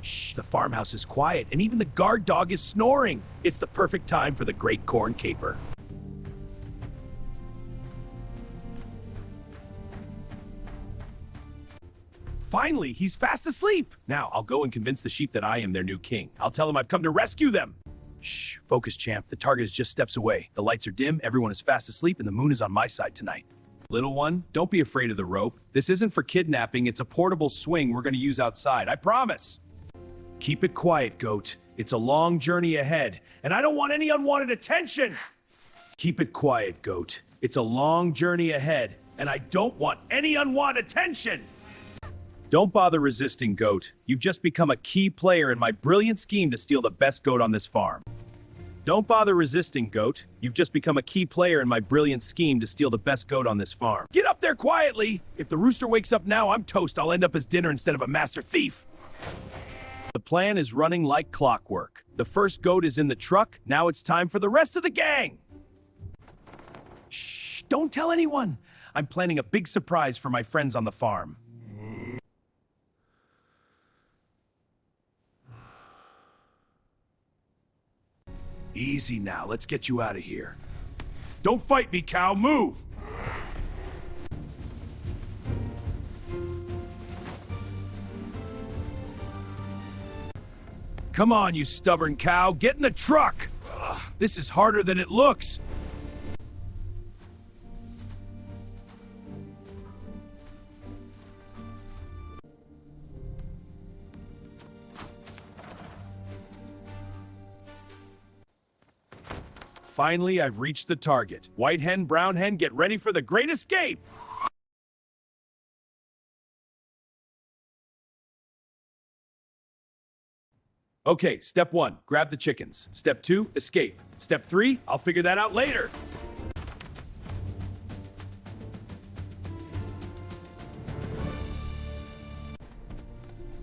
Shh, the farmhouse is quiet, and even the guard dog is snoring. It's the perfect time for the great corn caper. Finally, he's fast asleep. Now, I'll go and convince the sheep that I am their new king. I'll tell them I've come to rescue them. Shh, focus, champ. The target is just steps away. The lights are dim, everyone is fast asleep, and the moon is on my side tonight. Little one, don't be afraid of the rope. This isn't for kidnapping, it's a portable swing we're gonna use outside, I promise. Keep it quiet, goat. It's a long journey ahead, and I don't want any unwanted attention. Keep it quiet, goat. It's a long journey ahead, and I don't want any unwanted attention. Don't bother resisting, goat. You've just become a key player in my brilliant scheme to steal the best goat on this farm. Don't bother resisting, goat. You've just become a key player in my brilliant scheme to steal the best goat on this farm. Get up there quietly! If the rooster wakes up now, I'm toast. I'll end up as dinner instead of a master thief. The plan is running like clockwork. The first goat is in the truck. Now it's time for the rest of the gang. Shh, don't tell anyone. I'm planning a big surprise for my friends on the farm. Easy now, let's get you out of here. Don't fight me, cow, move! Come on, you stubborn cow, get in the truck! Ugh, this is harder than it looks. Finally, I've reached the target. White hen, brown hen, get ready for the great escape! Okay, step 1, grab the chickens. Step 2, escape. Step 3, I'll figure that out later.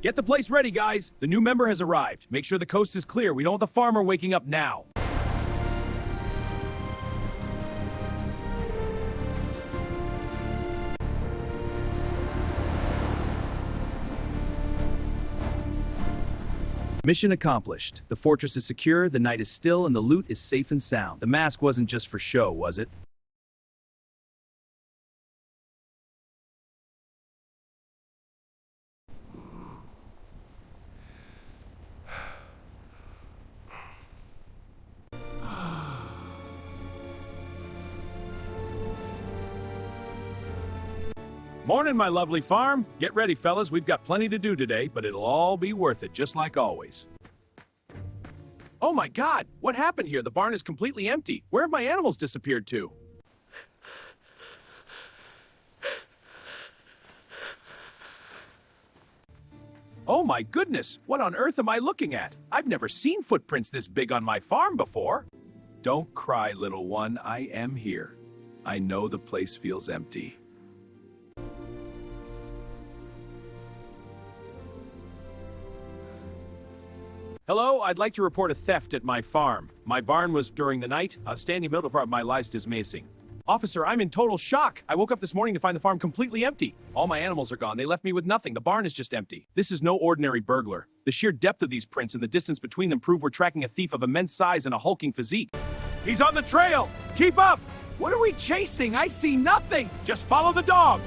Get the place ready, guys. The new member has arrived. Make sure the coast is clear. We don't want the farmer waking up now. Mission accomplished. The fortress is secure, the night is still, and the loot is safe and sound. The mask wasn't just for show, was it? Morning, my lovely farm. Get ready, fellas. We've got plenty to do today, but it'll all be worth it, just like always. Oh my God, what happened here? The barn is completely empty. Where have my animals disappeared to? Oh my goodness, what on earth am I looking at? I've never seen footprints this big on my farm before. Don't cry, little one. I am here. I know the place feels empty. Hello, I'd like to report a theft at my farm. My barn was during the night. A standing middle of my life is missing. Officer, I'm in total shock. I woke up this morning to find the farm completely empty. All my animals are gone. They left me with nothing. The barn is just empty. This is no ordinary burglar. The sheer depth of these prints and the distance between them prove we're tracking a thief of immense size and a hulking physique. He's on the trail! Keep up! What are we chasing? I see nothing! Just follow the dog!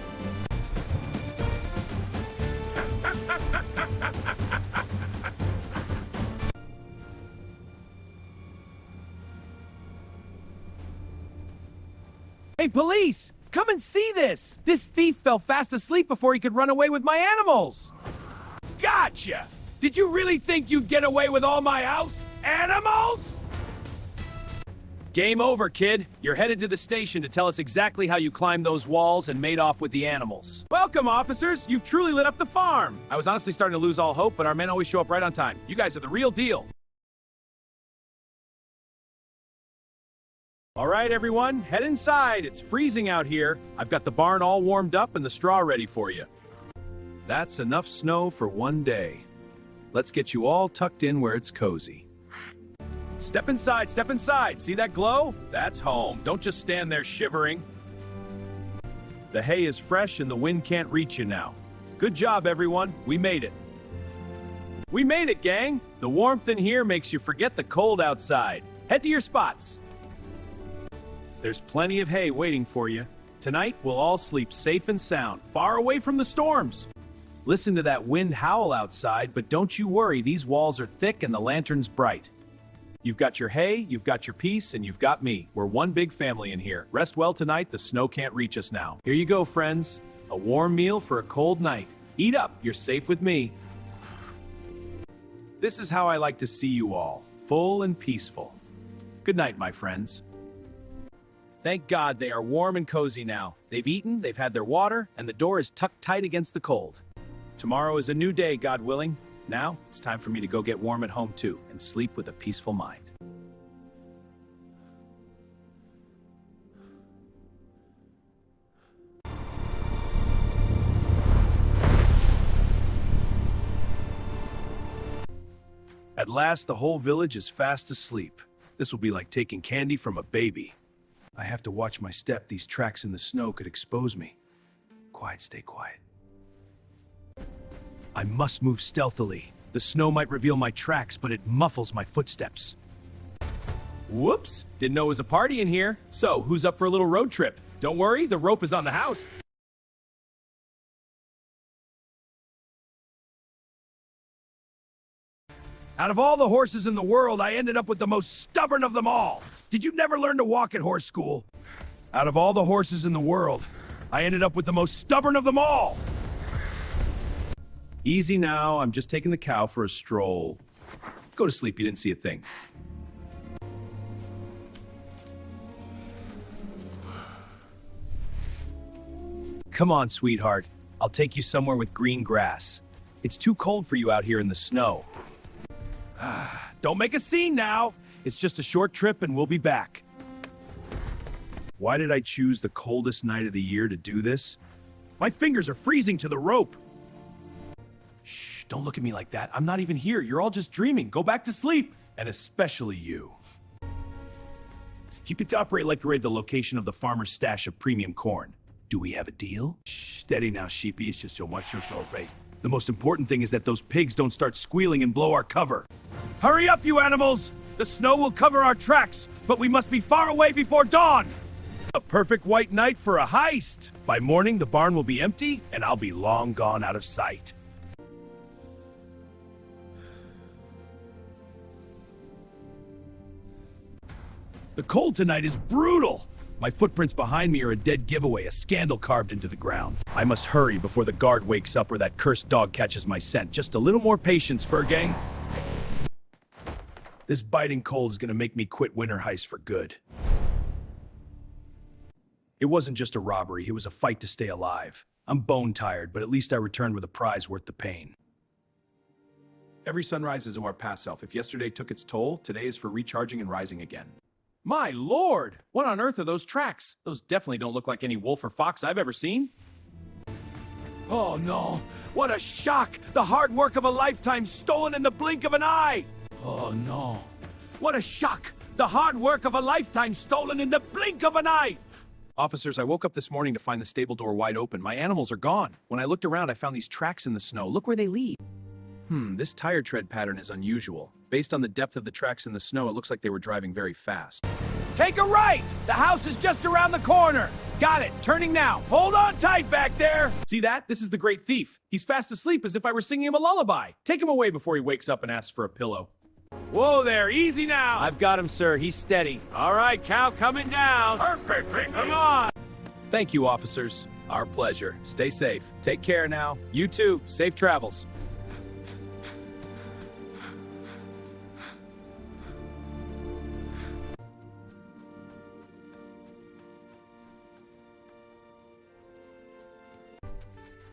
Hey, police! Come and see this! This thief fell fast asleep before he could run away with my animals! Gotcha! Did you really think you'd get away with all my house animals? Game over, kid. You're headed to the station to tell us exactly how you climbed those walls and made off with the animals. Welcome, officers! You've truly lit up the farm! I was honestly starting to lose all hope, but our men always show up right on time. You guys are the real deal. All right, everyone, head inside. It's freezing out here. I've got the barn all warmed up and the straw ready for you. That's enough snow for one day. Let's get you all tucked in where it's cozy. Step inside, step inside. See that glow? That's home. Don't just stand there shivering. The hay is fresh and the wind can't reach you now. Good job, everyone. We made it. We made it, gang! The warmth in here makes you forget the cold outside. Head to your spots. There's plenty of hay waiting for you. Tonight, we'll all sleep safe and sound, far away from the storms. Listen to that wind howl outside, but don't you worry, these walls are thick and the lantern's bright. You've got your hay, you've got your peace, and you've got me. We're one big family in here. Rest well tonight, the snow can't reach us now. Here you go, friends. A warm meal for a cold night. Eat up, you're safe with me. This is how I like to see you all, full and peaceful. Good night, my friends. Thank God they are warm and cozy now. They've eaten, they've had their water, and the door is tucked tight against the cold. Tomorrow is a new day, God willing. Now, it's time for me to go get warm at home too, and sleep with a peaceful mind. At last, the whole village is fast asleep. This will be like taking candy from a baby. I have to watch my step. These tracks in the snow could expose me. Quiet, stay quiet. I must move stealthily. The snow might reveal my tracks, but it muffles my footsteps. Whoops! Didn't know it was a party in here. So, who's up for a little road trip? Don't worry, the rope is on the house. Out of all the horses in the world, I ended up with the most stubborn of them all. Did you never learn to walk at horse school? Out of all the horses in the world, I ended up with the most stubborn of them all. Easy now, I'm just taking the cow for a stroll. Go to sleep, you didn't see a thing. Come on, sweetheart. I'll take you somewhere with green grass. It's too cold for you out here in the snow. Don't make a scene now. It's just a short trip and we'll be back. Why did I choose the coldest night of the year to do this? My fingers are freezing to the rope. Shh, don't look at me like that. I'm not even here. You're all just dreaming. Go back to sleep. And especially you. You could operate like you raid the location of the farmer's stash of premium corn. Do we have a deal? Shh, steady now, sheepy. It's just so much your throat rate. The most important thing is that those pigs don't start squealing and blow our cover. Hurry up, you animals! The snow will cover our tracks, but we must be far away before dawn! A perfect white night for a heist! By morning, the barn will be empty, and I'll be long gone out of sight. The cold tonight is brutal! My footprints behind me are a dead giveaway, a scandal carved into the ground. I must hurry before the guard wakes up or that cursed dog catches my scent. Just a little more patience, fur gang. This biting cold is gonna make me quit winter heist for good. It wasn't just a robbery, it was a fight to stay alive. I'm bone tired, but at least I returned with a prize worth the pain. Every sunrise is our past self. If yesterday took its toll, today is for recharging and rising again. My lord! What on earth are those tracks? Those definitely don't look like any wolf or fox I've ever seen. Oh no! What a shock! The hard work of a lifetime stolen in the blink of an eye! Oh no! What a shock! The hard work of a lifetime stolen in the blink of an eye! Officers, I woke up this morning to find the stable door wide open. My animals are gone. When I looked around, I found these tracks in the snow. Look where they lead. This tire tread pattern is unusual. Based on the depth of the tracks in the snow, it looks like they were driving very fast. Take a right! The house is just around the corner! Got it! Turning now! Hold on tight back there! See that? This is the great thief. He's fast asleep as if I were singing him a lullaby. Take him away before he wakes up and asks for a pillow. Whoa there, easy now! I've got him, sir. He's steady. All right, cow coming down. Perfect, baby. Come on! Thank you, officers. Our pleasure. Stay safe. Take care now. You too. Safe travels.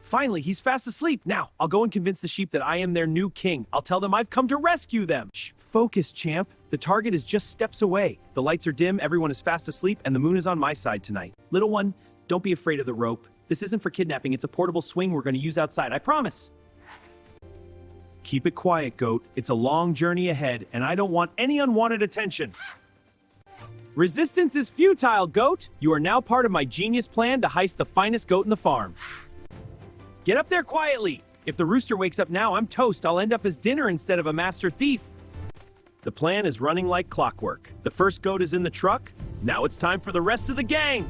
Finally, he's fast asleep. Now, I'll go and convince the sheep that I am their new king. I'll tell them I've come to rescue them. Shh, focus, champ. The target is just steps away. The lights are dim, everyone is fast asleep, and the moon is on my side tonight. Little one, don't be afraid of the rope. This isn't for kidnapping, it's a portable swing we're going to use outside, I promise. Keep it quiet, goat. It's a long journey ahead, and I don't want any unwanted attention. Resistance is futile, goat. You are now part of my genius plan to heist the finest goat in the farm. Get up there quietly. If the rooster wakes up now, I'm toast. I'll end up as dinner instead of a master thief. The plan is running like clockwork. The first goat is in the truck. Now it's time for the rest of the gang.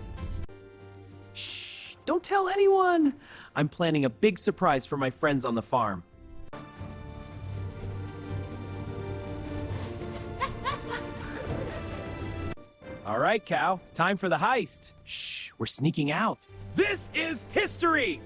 Shh, don't tell anyone. I'm planning a big surprise for my friends on the farm. All right, cow, time for the heist. Shh, we're sneaking out. This is history!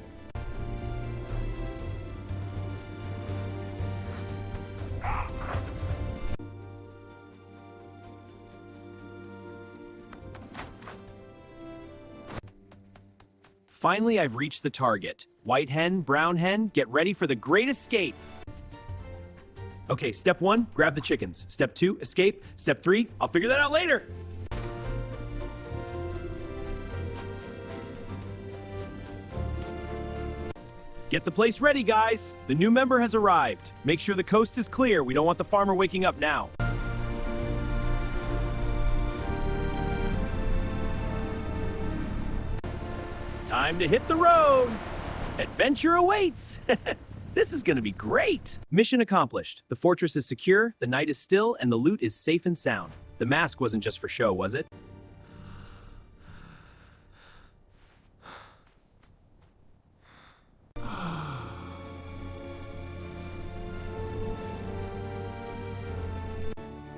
Finally, I've reached the target. White hen, brown hen, get ready for the great escape. Okay, step 1, grab the chickens. Step 2, escape. Step 3, I'll figure that out later. Get the place ready, guys. The new member has arrived. Make sure the coast is clear. We don't want the farmer waking up now. Time to hit the road. Adventure awaits. This is gonna be great. Mission accomplished. The fortress is secure, the night is still, and the loot is safe and sound. The mask wasn't just for show, was it?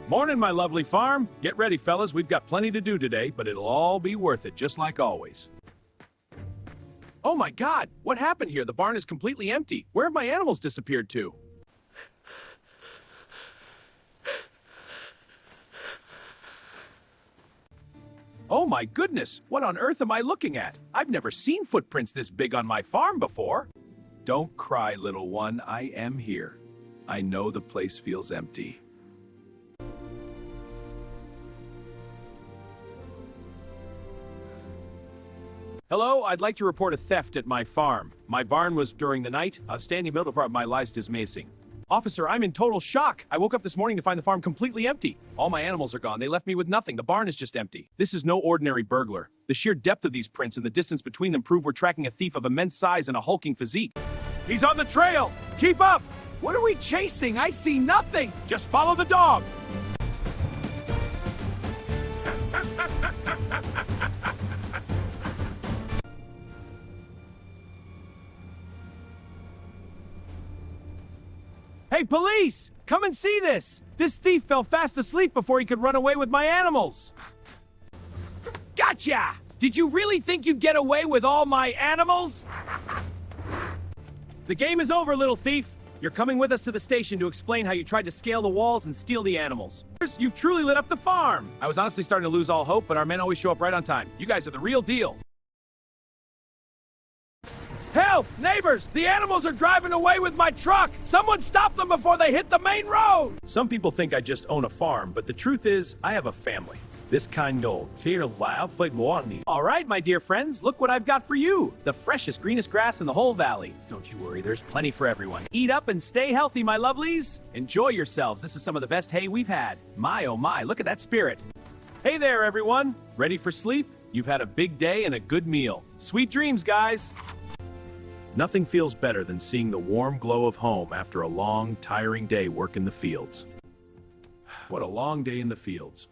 Morning, my lovely farm. Get ready, fellas. We've got plenty to do today, but it'll all be worth it, just like always. Oh my God, what happened here? The barn is completely empty. Where have my animals disappeared to? Oh my goodness, what on earth am I looking at? I've never seen footprints this big on my farm before. Don't cry, little one. I am here. I know the place feels empty. Hello, I'd like to report a theft at my farm. My barn was during the night. Standing in the middle of my life is missing. Officer, I'm in total shock. I woke up this morning to find the farm completely empty. All my animals are gone. They left me with nothing. The barn is just empty. This is no ordinary burglar. The sheer depth of these prints and the distance between them prove we're tracking a thief of immense size and a hulking physique. He's on the trail! Keep up! What are we chasing? I see nothing! Just follow the dog! Hey, police! Come and see this! This thief fell fast asleep before he could run away with my animals. Gotcha! Did you really think you'd get away with all my animals? The game is over, little thief. You're coming with us to the station to explain how you tried to scale the walls and steal the animals. You've truly lit up the farm. I was honestly starting to lose all hope, but our men always show up right on time. You guys are the real deal. Help! Neighbors! The animals are driving away with my truck! Someone stop them before they hit the main road! Some people think I just own a farm, but the truth is, I have a family. This kind of fear of wildlife warning. All right, my dear friends, look what I've got for you. The freshest, greenest grass in the whole valley. Don't you worry, there's plenty for everyone. Eat up and stay healthy, my lovelies. Enjoy yourselves. This is some of the best hay we've had. My, oh my, look at that spirit. Hey there, everyone. Ready for sleep? You've had a big day and a good meal. Sweet dreams, guys. Nothing feels better than seeing the warm glow of home after a long, tiring day work in the fields. What a long day in the fields.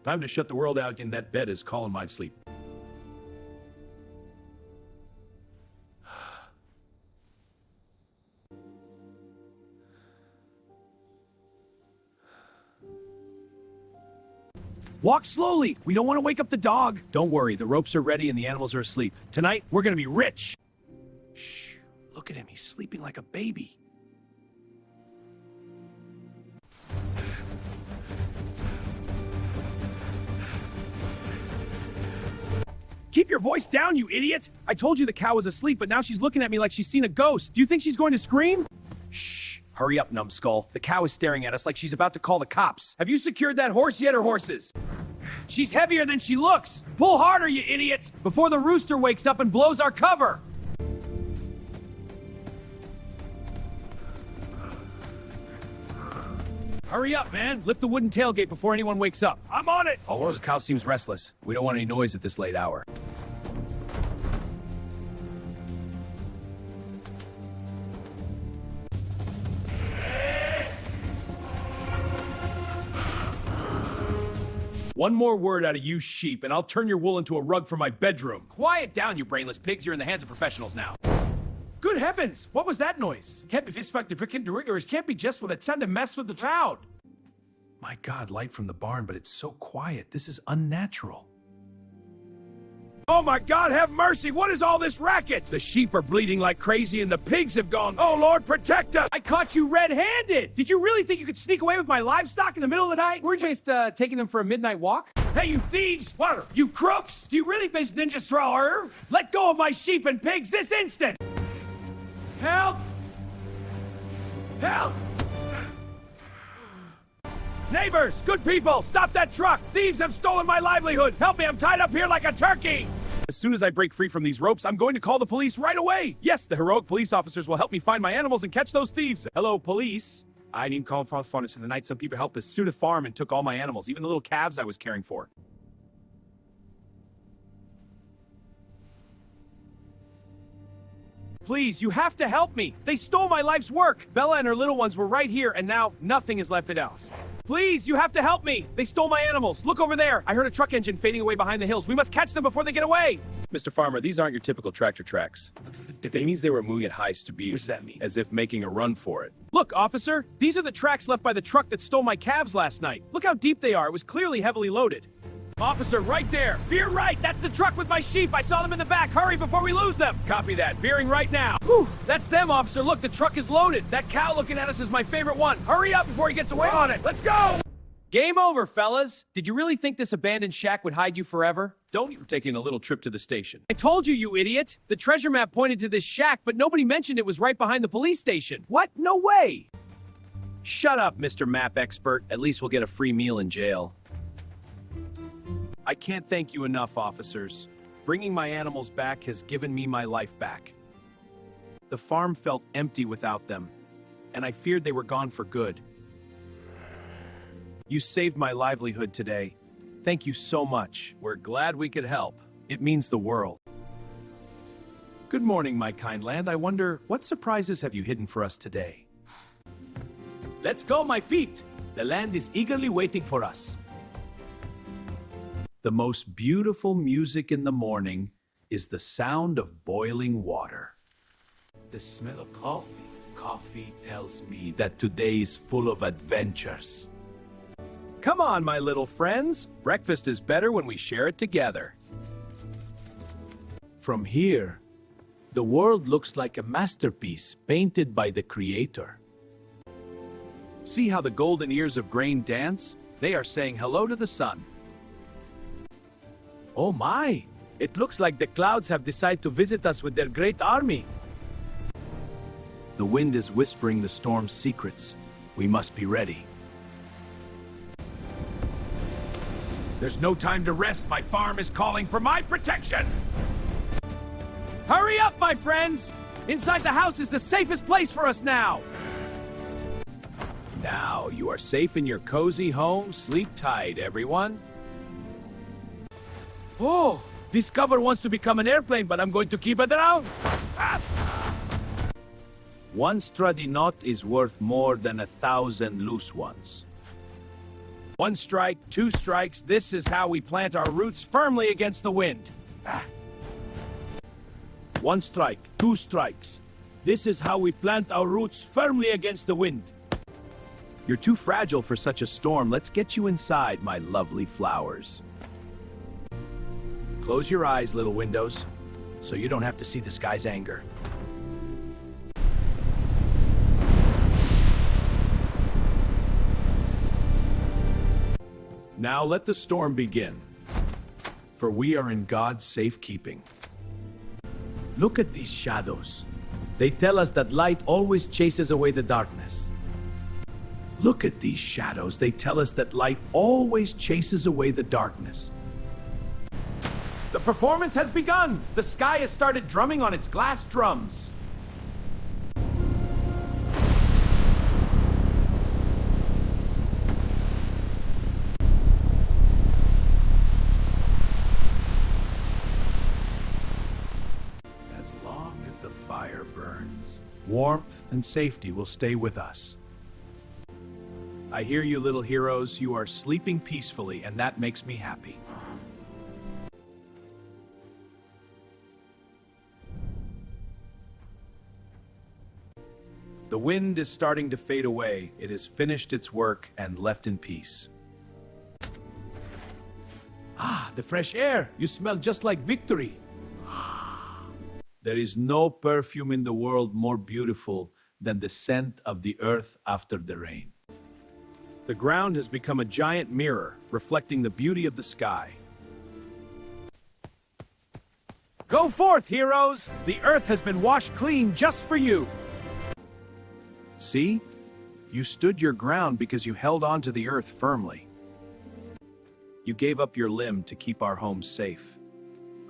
Time to shut the world out, and that bed is calling my sleep. Walk slowly. We don't want to wake up the dog. Don't worry, the ropes are ready and the animals are asleep. Tonight, we're gonna be rich. Shh, look at him. He's sleeping like a baby. Keep your voice down, you idiot! I told you the cow was asleep, but now she's looking at me like she's seen a ghost. Do you think she's going to scream? Shh, hurry up, numbskull. The cow is staring at us like she's about to call the cops. Have you secured that horse yet, or horses? She's heavier than she looks. Pull harder, you idiot, before the rooster wakes up and blows our cover. Hurry up, man. Lift the wooden tailgate before anyone wakes up. I'm on it! Oh, the cow seems restless. We don't want any noise at this late hour. One more word out of you sheep, and I'll turn your wool into a rug for my bedroom. Quiet down, you brainless pigs. You're in the hands of professionals now. Good heavens! What was that noise? Can't be fistfucked freaking riggers. Can't be just what it sounded to mess with the crowd. My God, light from the barn, but it's so quiet. This is unnatural. Oh my God, have mercy! What is all this racket? The sheep are bleeding like crazy and the pigs have gone. Oh Lord, protect us! I caught you red-handed! Did you really think you could sneak away with my livestock in the middle of the night? We're just taking them for a midnight walk. Hey, you thieves! What? You crooks! Do you really think ninja thrower? Let go of my sheep and pigs this instant! Help! Help! Neighbors, good people, stop that truck! Thieves have stolen my livelihood! Help me, I'm tied up here like a turkey! As soon as I break free from these ropes, I'm going to call the police right away! Yes, the heroic police officers will help me find my animals and catch those thieves! Hello, police? I need to call for furnace in the night. Some people helped us sue the farm and took all my animals, even the little calves I was caring for. Please, you have to help me! They stole my life's work! Bella and her little ones were right here, and now nothing is left in the house. Please, you have to help me! They stole my animals! Look over there! I heard a truck engine fading away behind the hills. We must catch them before they get away! Mr. Farmer, these aren't your typical tractor tracks. It means they were moving at high speed. What does that mean? As if making a run for it. Look, officer! These are the tracks left by the truck that stole my calves last night. Look how deep they are. It was clearly heavily loaded. Officer, right there! Veer right! That's the truck with my sheep! I saw them in the back! Hurry before we lose them! Copy that. Veering right now. Whew! That's them, officer! Look, the truck is loaded! That cow looking at us is my favorite one! Hurry up before he gets away on it! Let's go! Game over, fellas! Did you really think this abandoned shack would hide you forever? Don't you're taking a little trip to the station. I told you, you idiot! The treasure map pointed to this shack, but nobody mentioned it was right behind the police station. What? No way! Shut up, Mr. Map Expert. At least we'll get a free meal in jail. I can't thank you enough, officers. Bringing my animals back has given me my life back. The farm felt empty without them, and I feared they were gone for good. You saved my livelihood today. Thank you so much. We're glad we could help. It means the world. Good morning, my kind land. I wonder, what surprises have you hidden for us today? Let's go, my feet! The land is eagerly waiting for us. The most beautiful music in the morning is the sound of boiling water. The smell of coffee. Coffee tells me that today is full of adventures. Come on, my little friends. Breakfast is better when we share it together. From here, the world looks like a masterpiece painted by the Creator. See how the golden ears of grain dance? They are saying hello to the sun. Oh my! It looks like the clouds have decided to visit us with their great army. The wind is whispering the storm's secrets. We must be ready. There's no time to rest. My farm is calling for my protection. Hurry up, my friends! Inside the house is the safest place for us now. Now you are safe in your cozy home. Sleep tight, everyone. Oh, this cover wants to become an airplane, but I'm going to keep it around. Ah. One sturdy knot is worth more than 1,000 loose ones. One strike, two strikes. This is how we plant our roots firmly against the wind. Ah. One strike, two strikes. This is how we plant our roots firmly against the wind. You're too fragile for such a storm. Let's get you inside, my lovely flowers. Close your eyes, little windows, so you don't have to see the sky's anger. Now let the storm begin, for we are in God's safekeeping. Look at these shadows. They tell us that light always chases away the darkness. Look at these shadows. They tell us that light always chases away the darkness. The performance has begun! The sky has started drumming on its glass drums. As long as the fire burns, warmth and safety will stay with us. I hear you, little heroes. You are sleeping peacefully, and that makes me happy. The wind is starting to fade away. It has finished its work and left in peace. Ah, the fresh air. You smell just like victory. There is no perfume in the world more beautiful than the scent of the earth after the rain. The ground has become a giant mirror, reflecting the beauty of the sky. Go forth, heroes! The earth has been washed clean just for you. See? You stood your ground because you held on to the earth firmly. You gave up your limb to keep our home safe.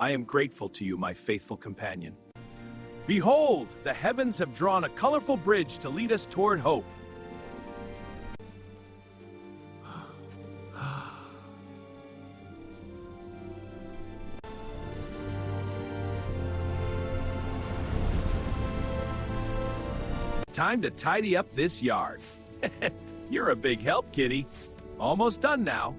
I am grateful to you, my faithful companion. Behold, the heavens have drawn a colorful bridge to lead us toward hope. Time to tidy up this yard. You're a big help, kitty. Almost done now.